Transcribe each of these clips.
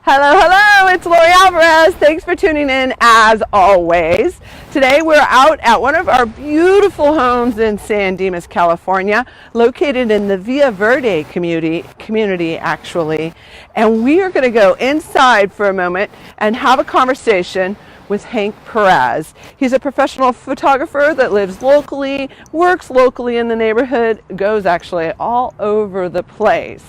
Hello, hello, it's Lori Alvarez. Thanks for tuning in as always. Today we're out at one of our beautiful homes in San Dimas, California, located in the Villa Verde community actually. And we are going to go inside for a moment and have a conversation with Hank Perez. He's a professional photographer that lives locally, works locally in the neighborhood, goes actually all over the place.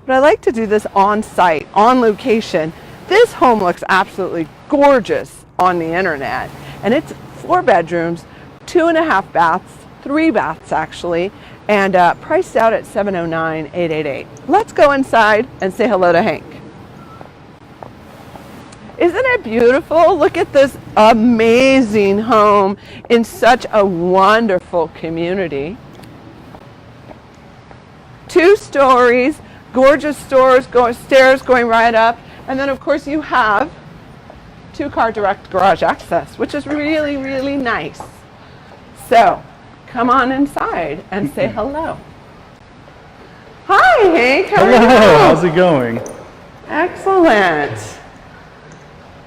But I like to do this on site, on location. This home looks absolutely gorgeous on the internet. And it's 4 bedrooms, 2.5 baths, 3 baths actually, and priced out at $709,888. Let's go inside and say hello to Hank. Isn't it beautiful? Look at this amazing home in such a wonderful community. 2 stories. Gorgeous stairs going right up, and then of course you have 2-car direct garage access, which is really, really nice. So come on inside and say hello. Hi Hank, how are you? Hello, how's it going? Excellent.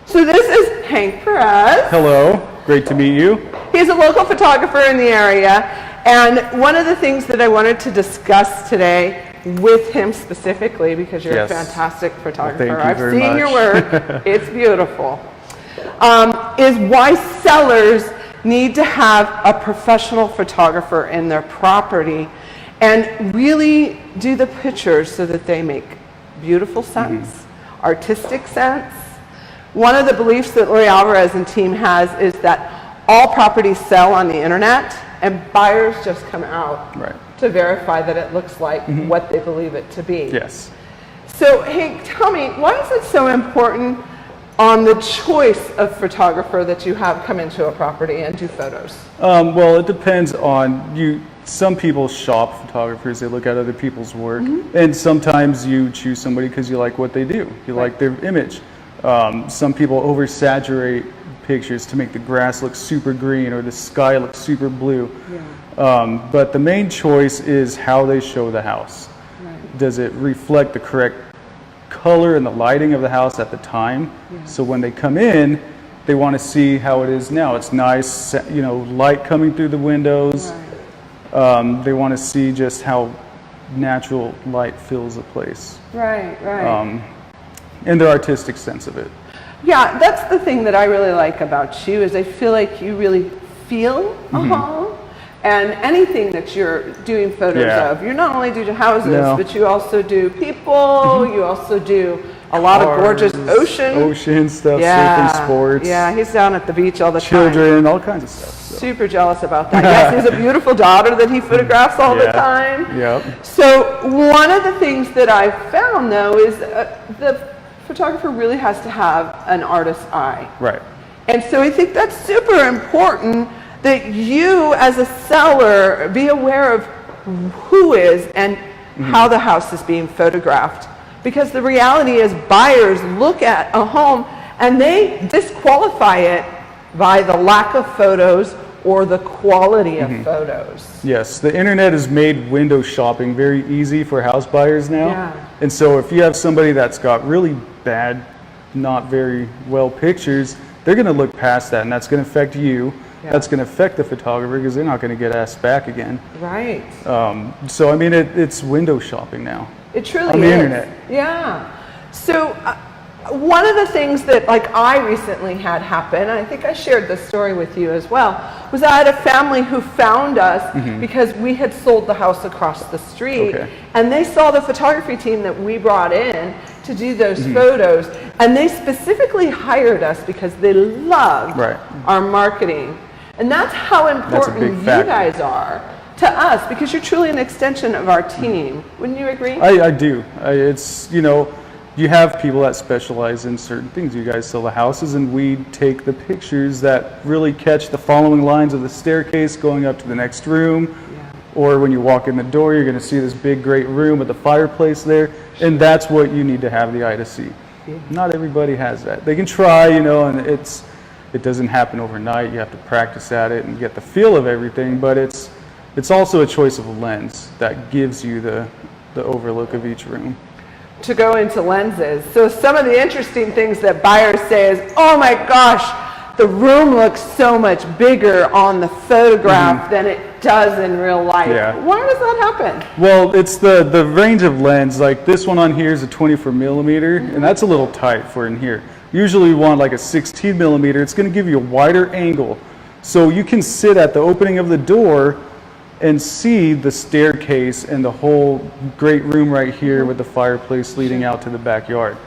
So this is Hank Perez. Hello, great to meet you. He's a local photographer in the area, and one of the things that I wanted to discuss today with him specifically, because you're a fantastic photographer. Well, I've seen much. your work. It's beautiful. Is why sellers need to have a professional photographer in their property and really do the pictures so that they make beautiful sense, artistic sense. One of the beliefs that Lori Alvarez and Team has is that all properties sell on the internet and buyers just come out to verify that it looks like what they believe it to be. Yes. So, Hank, tell me, why is it so important on the choice of photographer that you have come into a property and do photos? Well, it depends on you. Some people shop photographers, they look at other people's work, and sometimes you choose somebody because you like what they do. You like their image. Some people oversaturate pictures to make the grass look super green or the sky look super blue. But the main choice is how they show the house. Does it reflect the correct color and the lighting of the house at the time? So when they come in, they want to see how it is now. It's nice, you know, light coming through the windows. They want to see just how natural light fills the place. And their artistic sense of it. Yeah, that's the thing that I really like about you, is I feel like you really feel a home, and anything that you're doing photos of. You not only do houses, but you also do people, you also do a lot of gorgeous ocean stuff, surfing, sports. Yeah, he's down at the beach all the time. Children, all kinds of stuff. So. Super jealous about that. Yes, he has a beautiful daughter that he photographs all the time. So one of the things that I've found though is the photographer really has to have an artist's eye. And so I think that's super important that you as a seller be aware of who is and how the house is being photographed. Because the reality is buyers look at a home and they disqualify it by the lack of photos or the quality of photos. Yes, the internet has made window shopping very easy for house buyers now. And so if you have somebody that's got really bad, not very well pictures, they're going to look past that, and that's going to affect you. That's going to affect the photographer because they're not going to get asked back again. So I mean, it's window shopping now. It truly is. On the internet. So one of the things that I recently had happen, and I think I shared this story with you as well, was I had a family who found us because we had sold the house across the street, and they saw the photography team that we brought in to do those photos, and they specifically hired us because they loved our marketing. And that's how important you guys are to us, because you're truly an extension of our team. Wouldn't you agree? I do. It's, you know, you have people that specialize in certain things. You guys sell the houses, and we take the pictures that really catch the following lines of the staircase going up to the next room. Or when you walk in the door, you're going to see this big, great room with the fireplace there. And that's what you need to have the eye to see. Not everybody has that. They can try, you know, and it doesn't happen overnight. You have to practice at it and get the feel of everything. But it's also a choice of a lens that gives you the overlook of each room. to go into lenses. So some of the interesting things that buyers say is, oh my gosh, the room looks so much bigger on the photograph than it does in real life. Yeah. Why does that happen? Well, it's the range of lens. Like this one on here is a 24 millimeter, and that's a little tight for in here. Usually you want like a 16 millimeter. It's going to give you a wider angle, so you can sit at the opening of the door and see the staircase and the whole great room right here with the fireplace leading out to the backyard.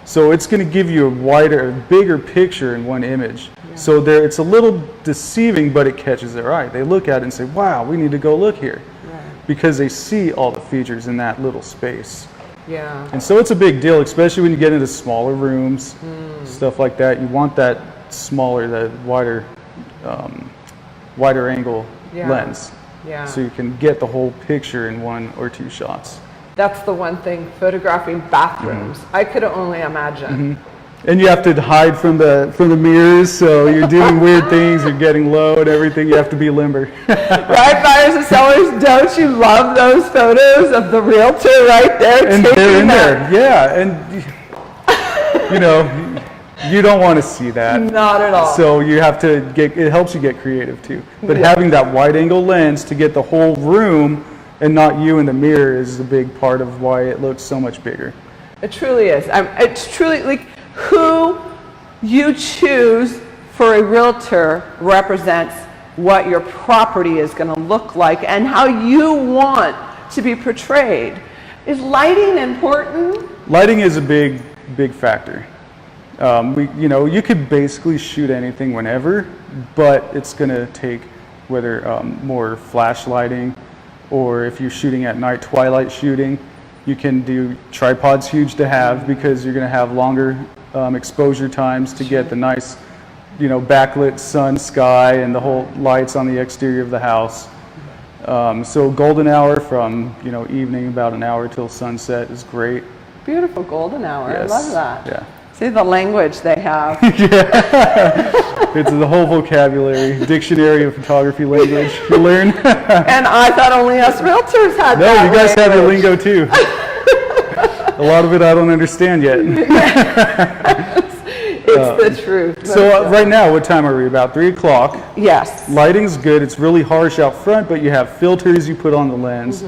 So it's going to give you a wider, bigger picture in one image. Yeah. So there, it's a little deceiving, but it catches their eye. They look at it and say, wow, we need to go look here. Right. Because they see all the features in that little space. Yeah. And so it's a big deal, especially when you get into smaller rooms, stuff like that. You want that smaller, that wider, wider angle lens. Yeah. So you can get the whole picture in 1 or 2 shots. That's the one thing, photographing bathrooms. I could only imagine. And you have to hide from the mirrors, so you're doing weird things, you're getting low and everything, you have to be limber. Right, buyers and sellers, don't you love those photos of the realtor right there? And they're in there, yeah, and you know, you don't want to see that. Not at all. So you have to it helps you get creative too. But having that wide angle lens to get the whole room and not you in the mirror is a big part of why it looks so much bigger. It truly is. It's truly like who you choose for a realtor represents what your property is going to look like and how you want to be portrayed. Is lighting important? Lighting is a big factor. You could basically shoot anything whenever, but it's going to take whether more flash lighting, or if you're shooting at night, twilight shooting, you can do tripods. Huge to have because you're going to have longer exposure times to get the nice, backlit sun, sky, and the whole lights on the exterior of the house. So golden hour from evening, about an hour till sunset is great. Beautiful golden hour. Yes. I love that. Yeah. See the language they have. It's the whole vocabulary, dictionary of photography language you learn. And I thought only us realtors had that. No, you guys language. have your lingo too. A lot of it I don't understand yet. It's the truth. So right now, what time are we? About 3 o'clock. Yes. Lighting's good. It's really harsh out front, but you have filters you put on the lens.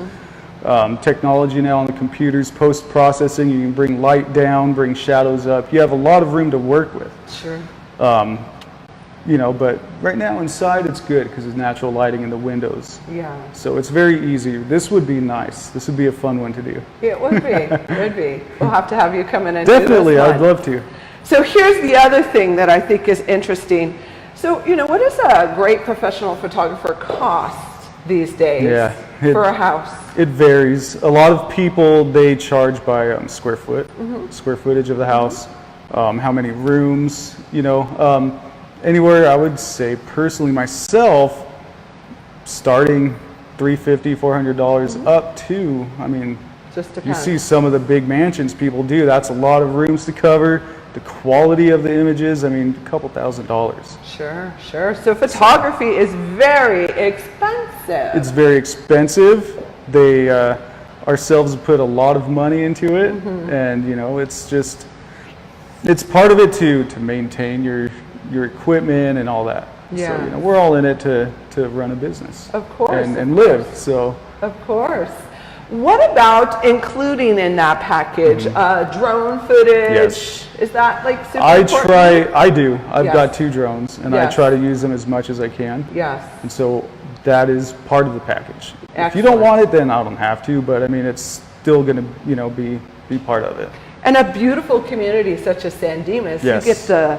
Technology now on the computers, post-processing, you can bring light down, bring shadows up. You have a lot of room to work with. Sure. But right now inside it's good because there's natural lighting in the windows. Yeah. So it's very easy. This would be nice. This would be a fun one to do. It would be. It would be. We'll have to have you come in and Definitely, do this one. I'd love to. So here's the other thing that I think is interesting. So, what does a great professional photographer cost these days for a house? It varies. A lot of people, they charge by square footage of the house, how many rooms, anywhere. I would say personally myself, starting $350, $400 up to, just you see some of the big mansions people do. That's a lot of rooms to cover. The quality of the images, a couple $1,000s. Sure. So photography is very expensive. It's very expensive. They ourselves put a lot of money into it, and it's part of it to maintain your equipment and all that. Yeah. So we're all in it to run a business. Of course. And live. So. Of course. What about including in that package drone footage? Yes. Is that super important? I do. I've got 2 drones, and I try to use them as much as I can. Yes. And so that is part of the package. Excellent. If you don't want it, then I don't have to, but it's still going to be part of it. And a beautiful community such as San Dimas, yes. You get the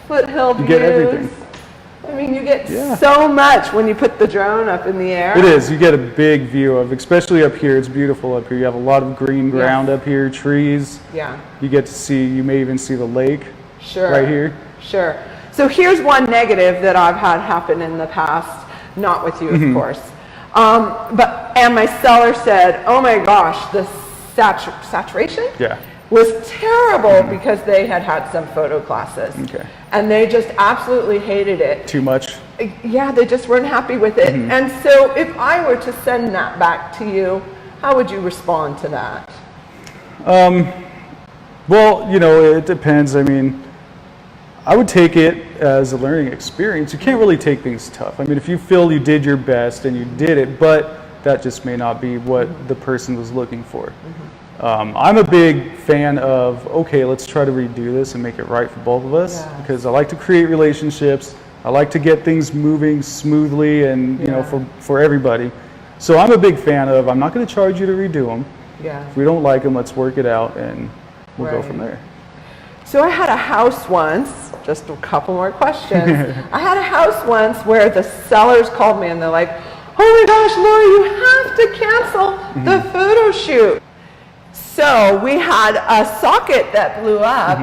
foothill views. You get everything. You get so much when you put the drone up in the air. It is. You get a big view of, especially up here. It's beautiful up here. You have a lot of green ground up here, trees. Yeah. You get to see, you may even see the lake right here. Sure. So here's one negative that I've had happen in the past, not with you, of course. And my seller said, oh my gosh, the saturation was terrible because they had some photo classes. Okay. And they just absolutely hated it. Too much? Yeah, they just weren't happy with it. And so if I were to send that back to you, how would you respond to that? Well, it depends. I mean, I would take it as a learning experience. You can't really take things tough. I mean, if you feel you did your best and you did it, but that just may not be what the person was looking for. I'm a big fan of, okay, let's try to redo this and make it right for both of us, because I like to create relationships. I like to get things moving smoothly and, for everybody. So I'm a big fan of, I'm not going to charge you to redo them. If we don't like them, let's work it out and we'll go from there. So I had a house once, just a couple more questions. I had a house once where the sellers called me and they're like, oh my gosh, Lori, you have to cancel the photo shoot. So we had a socket that blew up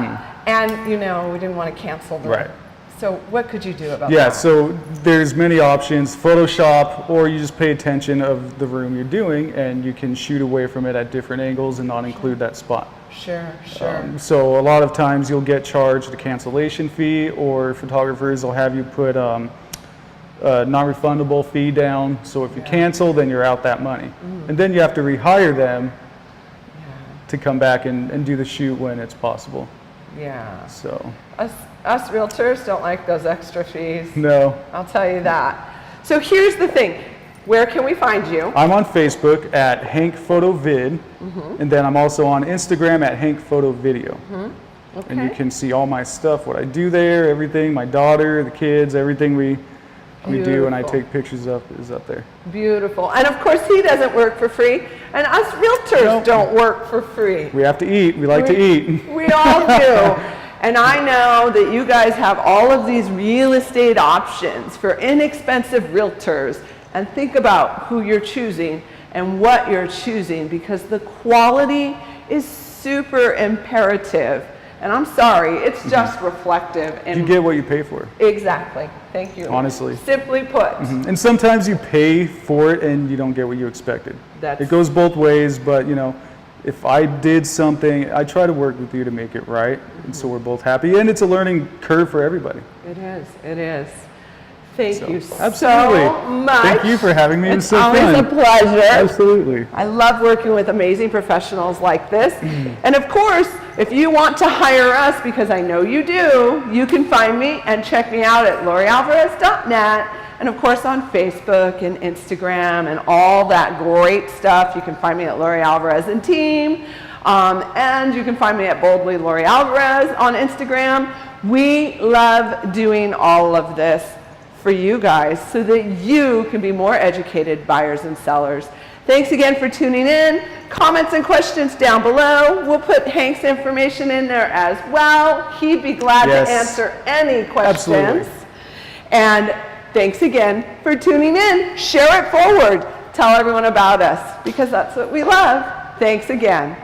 and, we didn't want to cancel the... Right. So what could you do about that? Yeah, so there's many options. Photoshop, or you just pay attention of the room you're doing and you can shoot away from it at different angles and not include that spot. Sure. So a lot of times you'll get charged a cancellation fee, or photographers will have you put a non-refundable fee down. So if you cancel, then you're out that money. And then you have to rehire them to come back and do the shoot when it's possible. Yeah. So us realtors don't like those extra fees. No. I'll tell you that. So here's the thing. Where can we find you? I'm on Facebook at Hank Photo Vid, and then I'm also on Instagram at Hank Photo Video. Okay. And you can see all my stuff, what I do there, everything, my daughter, the kids, everything we do and I take pictures of is up there. Beautiful. And of course he doesn't work for free, and us realtors don't work for free. We have to eat. We like to eat. We all do. And I know that you guys have all of these real estate options for inexpensive realtors. And think about who you're choosing and what you're choosing, because the quality is super imperative. And I'm sorry, it's just reflective. And you get what you pay for. Exactly. Thank you. Honestly. Simply put. And sometimes you pay for it and you don't get what you expected. It goes both ways, but if I did something, I try to work with you to make it right, and so we're both happy. And it's a learning curve for everybody. It is. Thank you so much. Thank you for having me. It was so fun. It's always a pleasure. Absolutely. I love working with amazing professionals like this. And of course, if you want to hire us, because I know you do, you can find me and check me out at lorialvarez.net. And of course on Facebook and Instagram and all that great stuff. You can find me at Lori Alvarez and Team. And you can find me at Boldly Lori Alvarez on Instagram. We love doing all of this for you guys so that you can be more educated buyers and sellers. Thanks again for tuning in. Comments and questions down below. We'll put Hank's information in there as well. He'd be glad to answer any questions. Absolutely. And thanks again for tuning in. Share it forward. Tell everyone about us, because that's what we love. Thanks again.